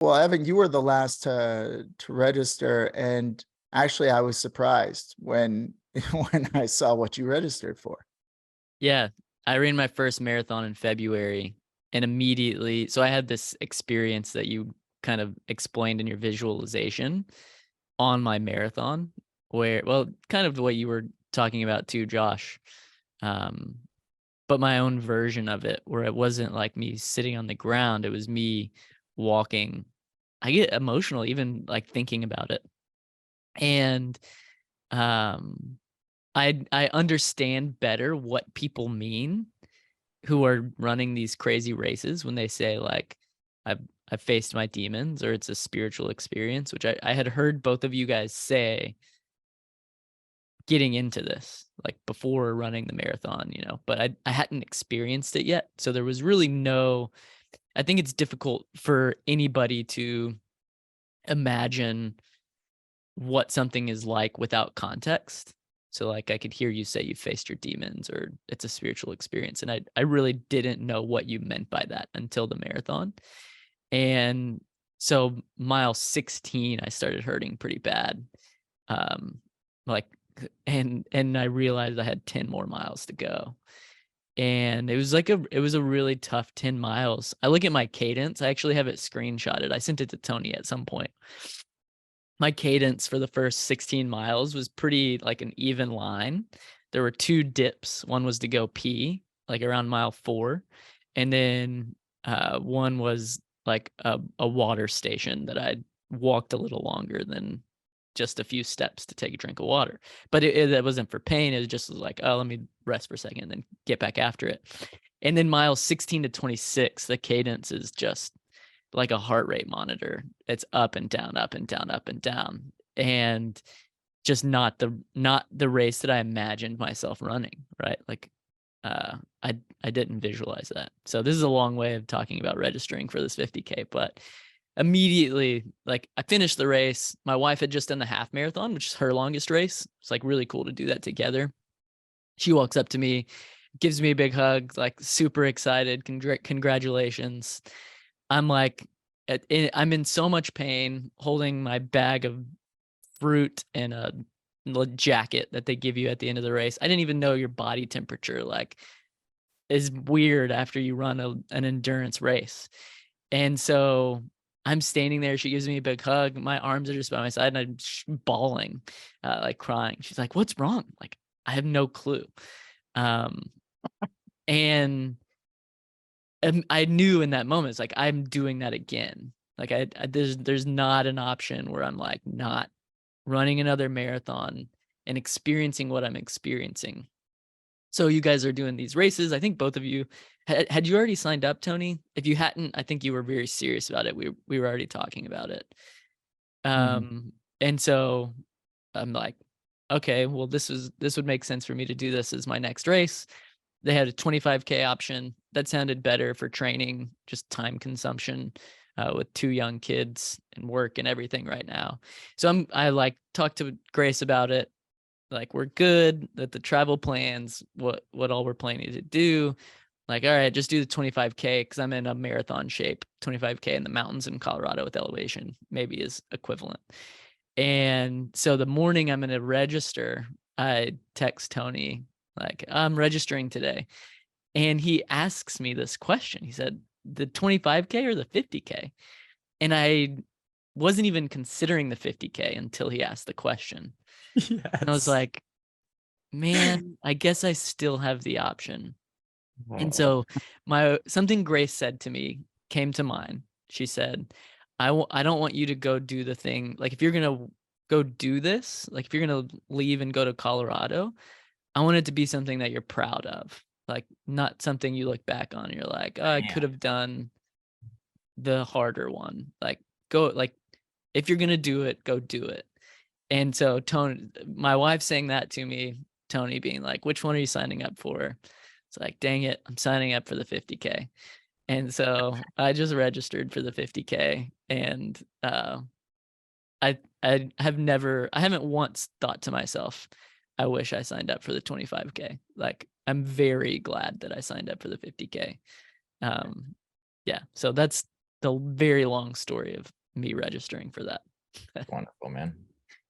Well, Evan, you were the last to register, and actually, I was surprised when when I saw what you registered for. Yeah, I ran my first marathon in February and immediately so I had this experience that you kind of explained in your visualization on my marathon where well, kind of what you were talking about too, Josh. Um, but my own version of it where it wasn't like me sitting on the ground, it was me walking. I get emotional even like thinking about it. And um I understand better what people mean who are running these crazy races when they say like I've I've faced my demons or it's a spiritual experience, which I had heard both of you guys say getting into this, like before running the marathon, but I hadn't experienced it yet. So there was really no I think it's difficult for anybody to imagine what something is like without context. So like I could hear you say you faced your demons or it's a spiritual experience. And I really didn't know what you meant by that until the marathon. And so mile 16, I started hurting pretty bad. Um like and I realized I had 10 more miles to go. And it was a really tough 10 miles. I look at my cadence. I actually have it screenshotted. I sent it to Tony at some point. My cadence for the first 16 miles was pretty like an even line. There were 2 dips. One was to go pee, like around mile 4, and then, one was like a water station that I'd walked a little longer than just a few steps to take a drink of water. But it wasn't for pain, it was just like, "Oh, let me rest for a second and then get back after it." And then miles 16 to 26, the cadence is just like a heart rate monitor. It's up and down, up and down, up and down. And just not the race that I imagined myself running, right? Like I didn't visualize that. So this is a long way of talking about registering for this 50K, but immediately like I finished the race. My wife had just done the half marathon, which is her longest race. It's like really cool to do that together. She walks up to me, gives me a big hug, like super excited. Congratulations. I'm like, I'm in so much pain holding my bag of fruit and a jacket that they give you at the end of the race. I didn't even know your body temperature like is weird after you run an endurance race. And so I'm standing there. She gives me a big hug. My arms are just by my side and I'm bawling, like crying. She's like, "What's wrong?" Like, I have no clue. Um, and I knew in that moment, it's like, I'm doing that again. Like there's not an option where I'm like not running another marathon and experiencing what I'm experiencing. So you guys are doing these races. I think both of you had you already signed up, Tony? If you hadn't, I think you were very serious about it. We were already talking about it. Mhm. And so I'm like, okay, well this would make sense for me to do this as my next race. They had a 25K option that sounded better for training, just time consumption with 2 young kids and work and everything right now. So I like talked to Grace about it. Like we're good that the travel plans, what all we're planning to do. Like, all right, just do the 25K because I'm in a marathon shape. 25K in the mountains in Colorado with elevation maybe is equivalent. And so the morning I'm going to register, I text Tony like, I'm registering today. And he asks me this question. He said, the 25K or the 50K? And I wasn't even considering the 50K until he asked the question. And I was Yes. like, man, I guess I still have the option. And Oh. so my something Grace said to me came to mind. She said, I don't want you to go do the thing. Like if you're going to go do this, like if you're going to leave and go to Colorado, I want it to be something that you're proud of. Like not something you look back on and you're like, "Oh, I could Man. have done the harder one." Like go like if you're going to do it, go do it. And so Tony, my wife saying that to me, Tony being like, "Which one are you signing up for?" It's like, "Dang it, I'm signing up for the 50K." And so I just registered for the 50K and I haven't once thought to myself, I wish I signed up for the 25K. Like I'm very glad that I signed up for the 50K. Um, yeah, so the very long story of me registering for that. Wonderful, man.